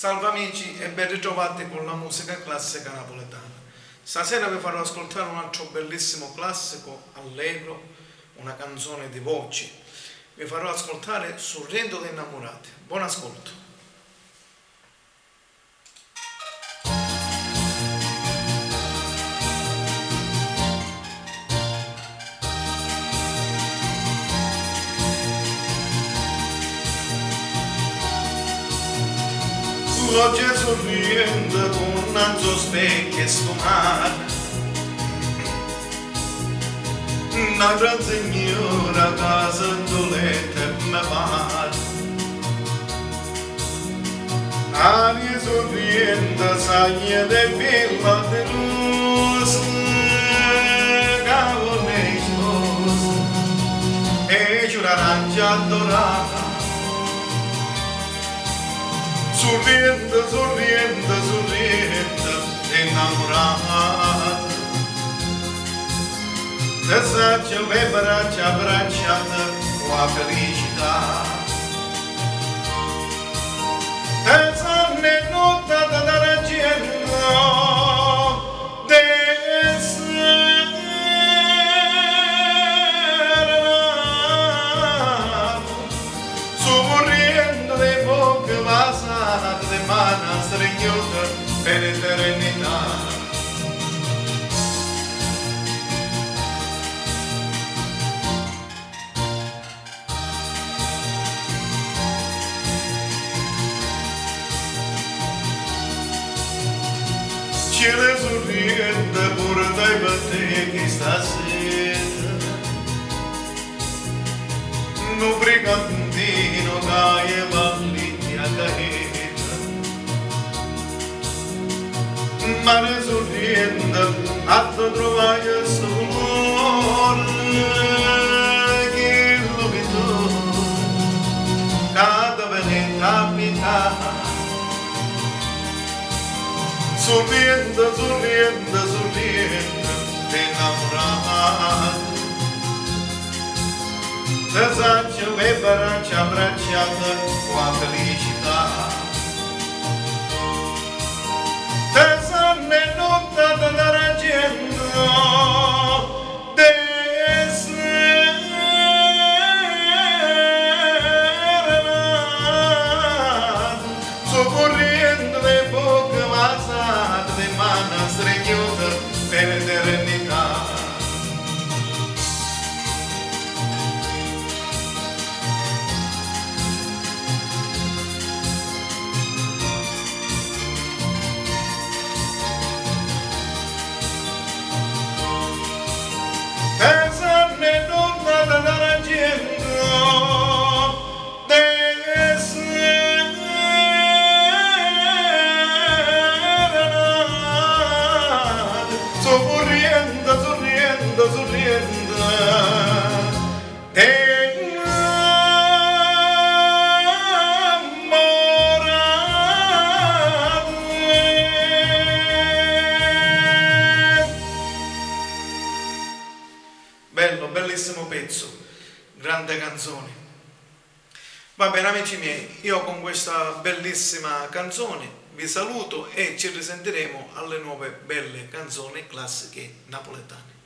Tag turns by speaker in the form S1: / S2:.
S1: Salve amici e ben ritrovati con la musica classica napoletana. Stasera vi farò ascoltare un altro bellissimo classico, allegro, una canzone di voci. Vi farò ascoltare Sorrento dei innamorati. Buon ascolto.
S2: L'oggi sorriente con un anzo specchio e sfumare, una gran signora casa dolente me pare. Aria sorriente saglia de villa de luz, cavone sposa e giurarancia dorata. Sorriente, sorriente, sorriente, innamorata. Te saccio le braccia abbracciate con la felicità. Te sanne nottata d'argento de sera. Sorriendo le bocche passate le mani stregnute per l'eternità. Cielo sorriente porta i battenti stasera, un brigantino che balliti a caeta. Mare sorriente a te trovare solo che lo vedo cada veneta abitata. Sorriente, sorriente, sorriente, innamorata. Te saccio le braccia abbracciate con la felicità. Te sanne nottata d'argento de sera. Soccorrendo le bocche passate le mani stregnute per l'eternità. Te sanne nottata d'argento de sera. Sorriente, sorriente, sorriente,
S1: Bello, bellissimo pezzo, grande canzone. Va bene amici miei, io con questa bellissima canzone vi saluto e ci risentiremo alle nuove belle canzoni classiche napoletane.